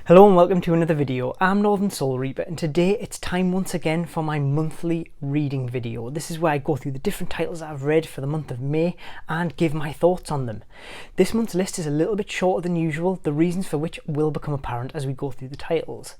Hello and welcome to another video. I'm Northern Soul Reaper and today it's time once again for my monthly reading video. This is where I go through the different titles that I've read for the month of May and give my thoughts on them. This month's list is a little bit shorter than usual, the reasons for which will become apparent as we go through the titles.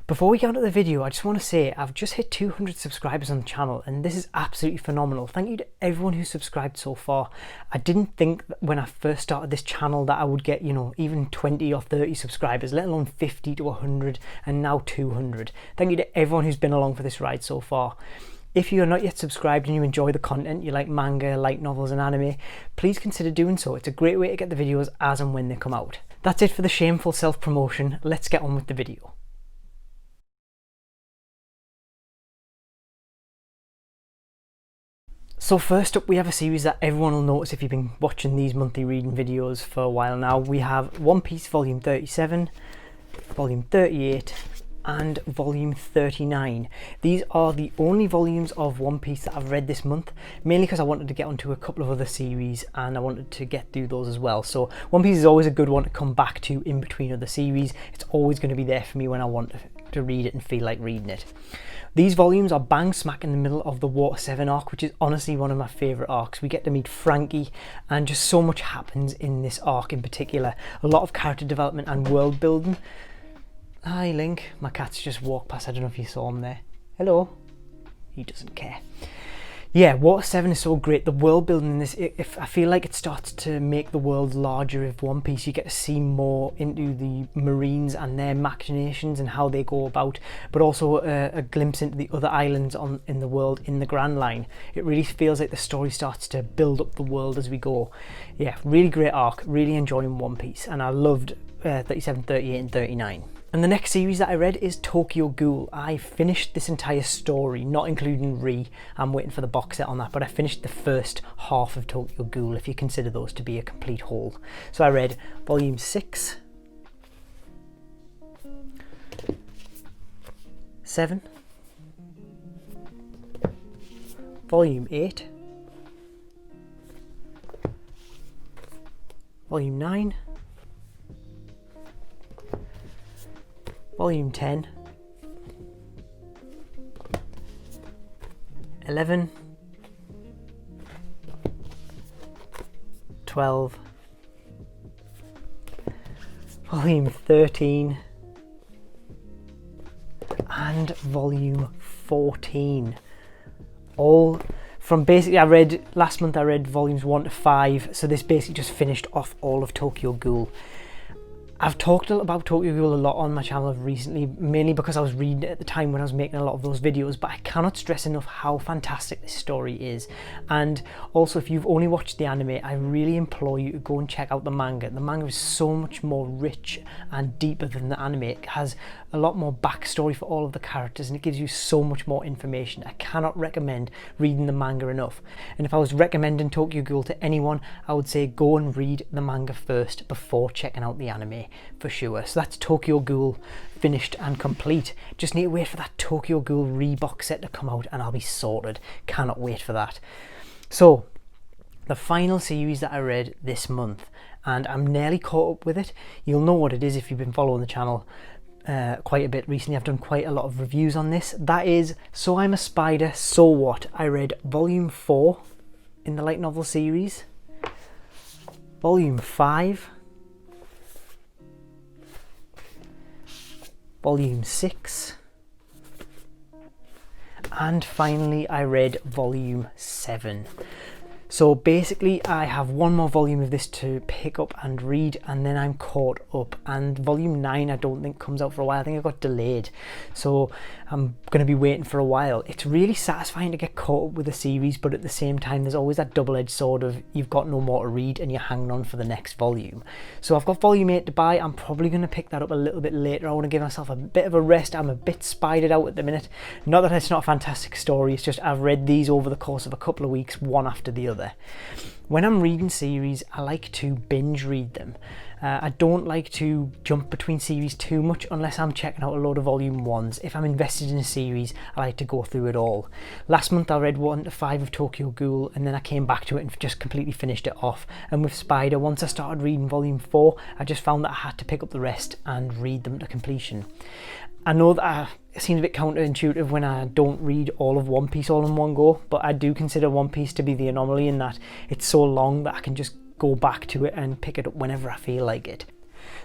Before we get on to the video, I just want to say I've just hit 200 subscribers on the channel and this is absolutely phenomenal. Thank you to everyone who's subscribed so far. I didn't think that when I first started this channel that I would get, even 20 or 30 subscribers, let alone 50 to 100 and now 200. Thank you to everyone who's been along for this ride so far. If you are not yet subscribed and you enjoy the content, you like manga, light novels and anime, please consider doing so. It's a great way to get the videos as and when they come out. That's it for the shameful self-promotion. Let's get on with the video. So first up we have a series that everyone will notice if you've been watching these monthly reading videos for a while now. We have One Piece Volume 37, Volume 38 and Volume 39. These are the only volumes of One Piece that I've read this month, mainly because I wanted to get onto a couple of other series and I wanted to get through those as well. So One Piece is always a good one to come back to in between other series. It's always going to be there for me when I want to read it and feel like reading it. These volumes are bang smack in the middle of the Water 7 arc, which is honestly one of my favourite arcs. We get to meet Frankie and just so much happens in this arc in particular. A lot of character development and world building. Hi Link, my cat's just walked past, I don't know if you saw him there. Hello. He doesn't care. Yeah, Water 7 is so great. The world building in this, I feel like it starts to make the world larger of One Piece. You get to see more into the Marines and their machinations and how they go about, but also a glimpse into the other islands in the world in the Grand Line. It really feels like the story starts to build up the world as we go. Yeah, really great arc, really enjoying One Piece, and I loved 37, 38 and 39. And the next series that I read is Tokyo Ghoul. I finished this entire story, not including Re. I'm waiting for the box set on that, but I finished the first half of Tokyo Ghoul, if you consider those to be a complete whole. So I read Volume 6, 7, Volume 8, Volume 9, Volume 10, 11, 12, Volume 13, and Volume 14. All from basically, last month I read Volumes 1 to 5, so this basically just finished off all of Tokyo Ghoul. I've talked about Tokyo Ghoul a lot on my channel recently, mainly because I was reading it at the time when I was making a lot of those videos, but I cannot stress enough how fantastic this story is. And also, if you've only watched the anime, I really implore you to go and check out the manga. The manga is so much more rich and deeper than the anime. It has a lot more backstory for all of the characters and it gives you so much more information. I cannot recommend reading the manga enough. And if I was recommending Tokyo Ghoul to anyone, I would say go and read the manga first before checking out the anime. For sure. So that's Tokyo Ghoul finished and complete. Just need to wait for that Tokyo Ghoul Re-box set to come out and I'll be sorted. Cannot wait for that. So the final series that I read this month, and I'm nearly caught up with it. You'll know what it is if you've been following the channel quite a bit recently. I've done quite a lot of reviews on this. That is So I'm a Spider, So What? I read Volume 4 in the light novel series, Volume 5, Volume 6, and finally I read Volume 7. So basically I have one more volume of this to pick up and read and then I'm caught up, and Volume 9 I don't think comes out for a while. I think it got delayed, so I'm going to be waiting for a while. It's really satisfying to get caught up with a series, but at the same time there's always that double-edged sword of you've got no more to read and you're hanging on for the next volume. So I've got Volume 8 to buy. I'm probably going to pick that up a little bit later. I want to give myself a bit of a rest. I'm a bit spidered out at the minute. Not that it's not a fantastic story, it's just I've read these over the course of a couple of weeks, one after the other. When I'm reading series, I like to binge read them. I don't like to jump between series too much unless I'm checking out a load of volume 1s. If I'm invested in a series, I like to go through it all. Last month I read 1 to 5 of Tokyo Ghoul, and then I came back to it and just completely finished it off. And with Spider, once I started reading volume 4, I just found that I had to pick up the rest and read them to completion. I know that it seems a bit counterintuitive when I don't read all of One Piece all in one go, but I do consider One Piece to be the anomaly in that it's so long that I can just go back to it and pick it up whenever I feel like it.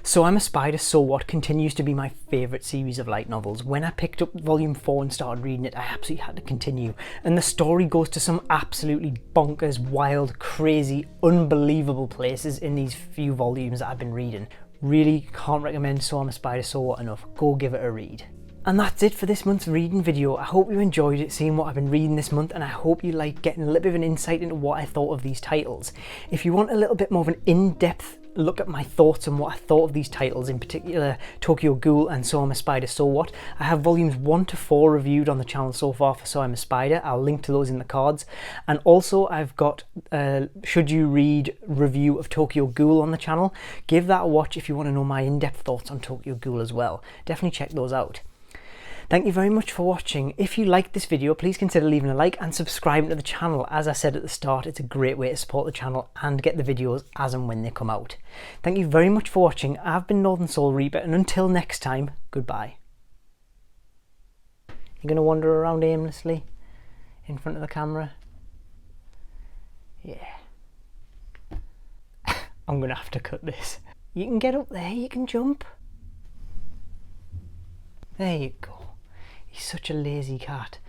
So I'm a Spider, So What continues to be my favourite series of light novels. When I picked up volume 4 and started reading it, I absolutely had to continue. And the story goes to some absolutely bonkers, wild, crazy, unbelievable places in these few volumes that I've been reading. Really can't recommend So I'm a Spider, So What enough. Go give it a read. And that's it for this month's reading video. I hope you enjoyed it, seeing what I've been reading this month, and I hope you like getting a little bit of an insight into what I thought of these titles. If you want a little bit more of an in-depth look at my thoughts and what I thought of these titles, in particular Tokyo Ghoul and So I'm a Spider, So What, I have volumes 1 to 4 reviewed on the channel so far for So I'm a Spider. I'll link to those in the cards. And also I've got Should You Read review of Tokyo Ghoul on the channel. Give that a watch if you want to know my in-depth thoughts on Tokyo Ghoul as well. Definitely check those out. Thank you very much for watching. If you liked this video, please consider leaving a like and subscribing to the channel. As I said at the start, it's a great way to support the channel and get the videos as and when they come out. Thank you very much for watching. I've been Northern Soul Reaper, and until next time, goodbye. You're going to wander around aimlessly in front of the camera? Yeah. I'm going to have to cut this. You can get up there, you can jump. There you go. He's such a lazy cat.